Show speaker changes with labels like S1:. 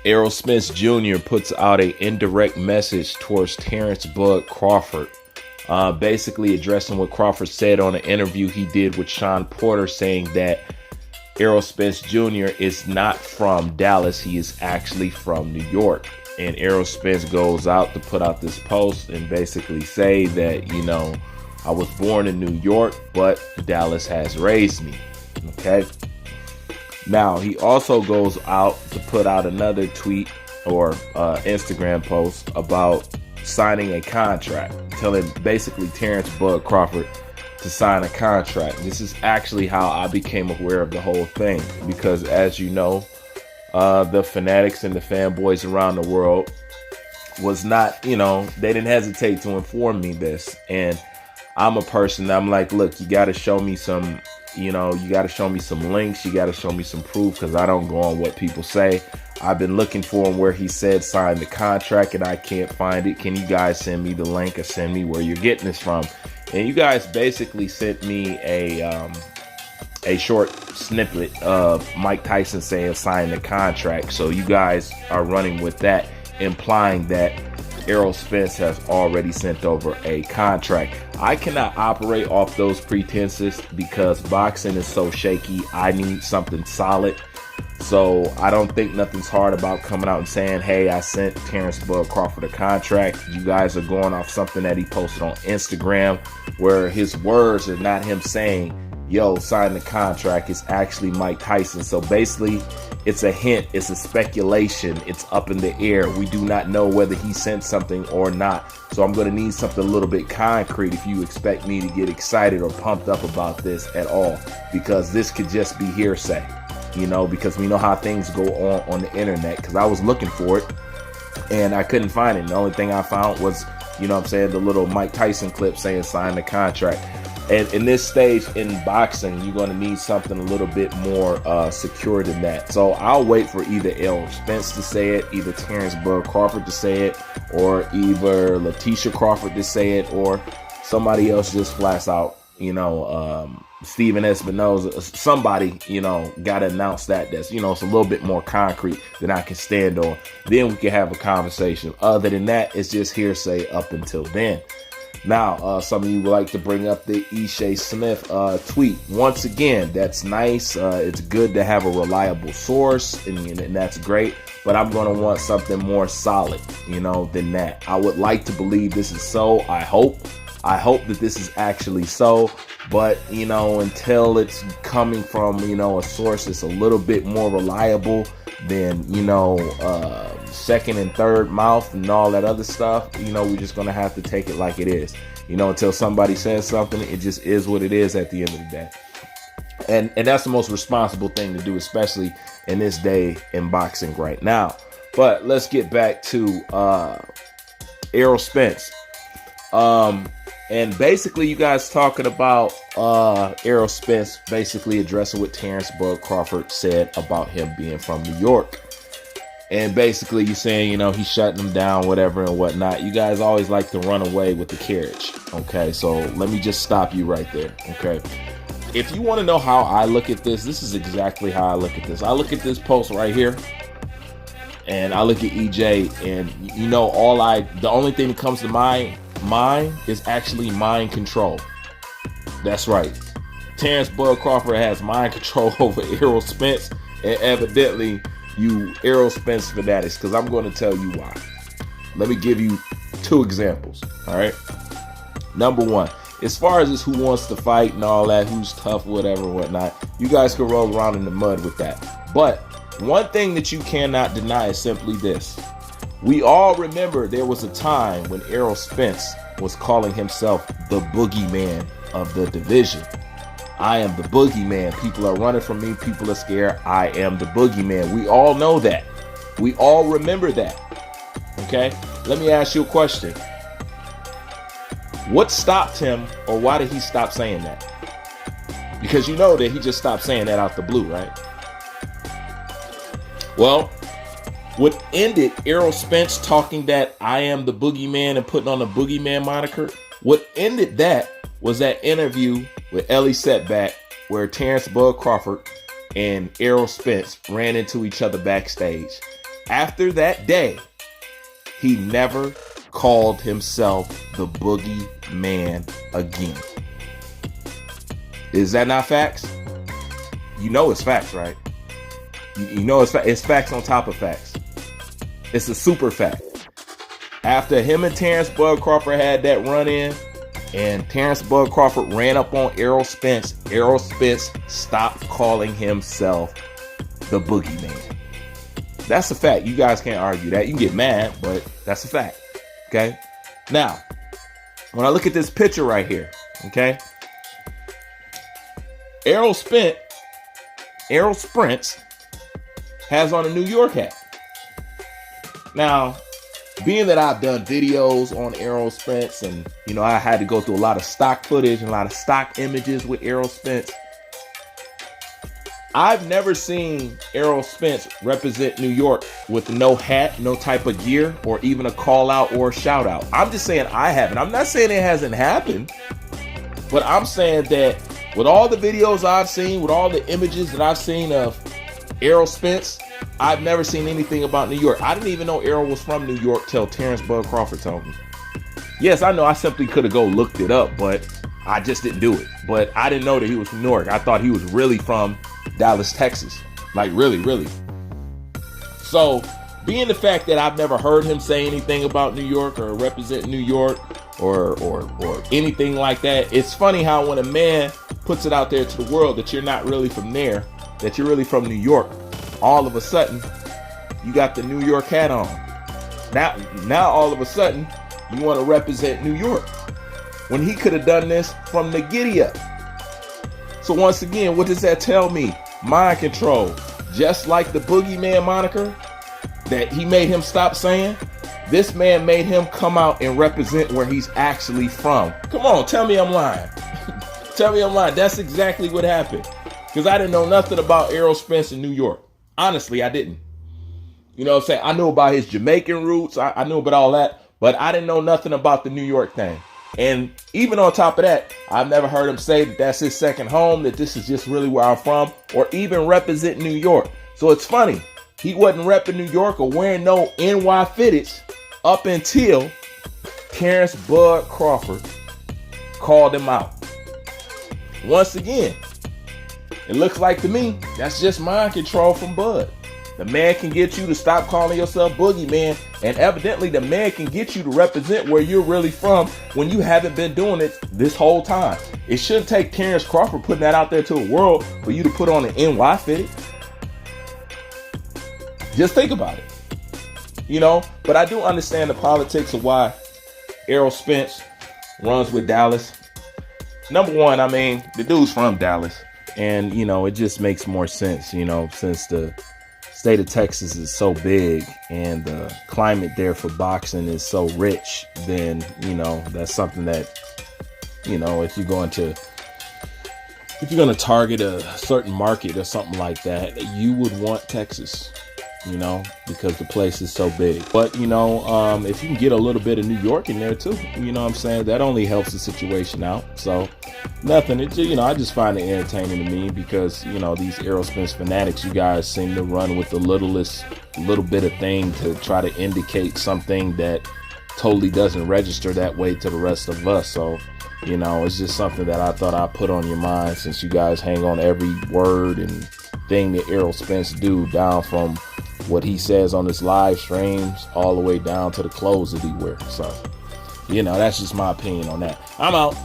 S1: Errol Spence Jr. puts out an indirect message towards Terrence Bud Crawford, basically addressing what Crawford said on an interview he did with Sean Porter, saying that Errol Spence Jr. is not from Dallas. He is actually from New York. And Errol Spence goes out to put out this post and basically say that, I was born in New York, but Dallas has raised me. Okay. Now, he also goes out to put out another tweet or Instagram post about signing a contract, telling basically Terrence Bud Crawford to sign a contract. This is actually how I became aware of the whole thing, because as you know, the fanatics and the fanboys around the world was not, they didn't hesitate to inform me this. And I'm a person that I'm like, look, you got to show me some, you got to show me some links. You got to show me some proof, because I don't go on what people say. I've been looking for him where he said sign the contract and I can't find it. Can you guys send me the link or send me where you're getting this from? And you guys basically sent me a short snippet of Mike Tyson saying sign the contract. So you guys are running with that, implying that Errol Spence has already sent over a contract. I cannot operate off those pretenses because boxing is so shaky. I need something solid. So I don't think nothing's hard about coming out and saying, hey, I sent Terrence Bud Crawford a contract. You guys are going off something that he posted on Instagram where his words are not him saying, yo, sign the contract. It's actually Mike Tyson. So basically, it's a hint. It's a speculation. It's up in the air. We do not know whether he sent something or not. So I'm going to need something a little bit concrete if you expect me to get excited or pumped up about this at all, because this could just be hearsay, because we know how things go on the internet, because I was looking for it and I couldn't find it. The only thing I found was, the little Mike Tyson clip saying sign the contract. And in this stage in boxing, you're going to need something a little bit more secure than that. So I'll wait for either Errol Spence to say it, either Terrence Bud Crawford to say it, or either Letitia Crawford to say it, or somebody else just flats out, Steven Espinoza, somebody, got to announce that. That's, it's a little bit more concrete than I can stand on. Then we can have a conversation. Other than that, it's just hearsay up until then. Now, some of you would like to bring up the Ishe Smith tweet. Once again, that's nice. It's good to have a reliable source, and that's great. But I'm going to want something more solid, than that. I would like to believe this is so. I hope that this is actually so. But, until it's coming from, a source that's a little bit more reliable than, second and third mouth and all that other stuff, we're just going to have to take it like it is. Until somebody says something, it just is what it is at the end of the day. And that's the most responsible thing to do, especially in this day in boxing right now. But let's get back to Errol Spence. And basically, you guys talking about Errol Spence basically addressing what Terrence Bud Crawford said about him being from New York. And basically, you're saying, he's shutting them down, whatever and whatnot. You guys always like to run away with the carriage. Okay, so let me just stop you right there. Okay. If you want to know how I look at this is exactly how I look at this. I look at this post right here, and I look at EJ, and the only thing that comes to my mind is actually mind control. That's right. Terrence Bud Crawford has mind control over Errol Spence, and evidently you Errol Spence fanatics, because I'm going to tell you why. Let me give you two examples. All right. Number one, as far as who wants to fight and all that, who's tough, whatever, whatnot, you guys can roll around in the mud with that. But one thing that you cannot deny is simply this. We all remember there was a time when Errol Spence was calling himself the boogeyman of the division. I am the boogeyman. People are running from me. People are scared. I am the boogeyman. We all know that. We all remember that. Okay? Let me ask you a question. What stopped him, or why did he stop saying that? Because you know that he just stopped saying that out the blue, right? Well, what ended Errol Spence talking that I am the boogeyman and putting on the boogeyman moniker, what ended that was that interview with Ellie Setback where Terrence Bud Crawford and Errol Spence ran into each other backstage. After that day, he never called himself the boogeyman again. Is that not facts? You know it's facts, right? You know it's facts on top of facts. It's a super fact. After him and Terrence Bud Crawford had that run-in, and Terrence Bud Crawford ran up on Eroll Spence stopped calling himself the boogeyman. That's a fact. You guys can't argue that. You can get mad, but that's a fact. Okay? Now, when I look at this picture right here, okay? Eroll Spence has on a New York hat. Now, being that I've done videos on Eroll Spence, and I had to go through a lot of stock footage and a lot of stock images with Eroll Spence, I've never seen Eroll Spence represent New York with no hat, no type of gear, or even a call out or a shout out. I'm just saying I haven't. I'm not saying it hasn't happened, but I'm saying that with all the videos I've seen, with all the images that I've seen of Eroll Spence, I've never seen anything about New York. I didn't even know Eroll was from New York till Terrence Bud Crawford told me. Yes, I know I simply could have looked it up, but I just didn't do it. But I didn't know that he was from New York. I thought he was really from Dallas, Texas. Like really. So, being the fact that I've never heard him say anything about New York or represent New York or anything like that, it's funny how when a man puts it out there to the world that you're not really from there, that you're really from New York, all of a sudden, you got the New York hat on. Now all of a sudden, you want to represent New York. When he could have done this from the giddy up. So once again, what does that tell me? Mind control. Just like the boogeyman moniker that he made him stop saying, this man made him come out and represent where he's actually from. Come on, tell me I'm lying. Tell me I'm lying. That's exactly what happened. Because I didn't know nothing about Eroll Spence in New York. Honestly, I didn't. You know what I'm saying? I knew about his Jamaican roots. I knew about all that. But I didn't know nothing about the New York thing. And even on top of that, I've never heard him say that that's his second home, that this is just really where I'm from, or even represent New York. So it's funny. He wasn't repping New York or wearing no NY fitteds up until Terrence Bud Crawford called him out. Once again, it looks like to me, that's just mind control from Bud. The man can get you to stop calling yourself boogeyman, and evidently the man can get you to represent where you're really from when you haven't been doing it this whole time. It shouldn't take Terrence Crawford putting that out there to the world for you to put on an NY fitted. Just think about it. But I do understand the politics of why Eroll Spence runs with Dallas. Number one, the dude's from Dallas. And, it just makes more sense, since the state of Texas is so big and the climate there for boxing is so rich, then, that's something that, if you're going to target a certain market or something like that, you would want Texas, because the place is so big. But, if you can get a little bit of New York in there too, that only helps the situation out. So nothing, I just find it entertaining to me because, these Eroll Spence fanatics, you guys seem to run with the little bit of thing to try to indicate something that totally doesn't register that way to the rest of us. So, it's just something that I thought I'd put on your mind since you guys hang on every word and thing that Eroll Spence do, down from what he says on his live streams all the way down to the clothes that he wears. So, that's just my opinion on that. I'm out.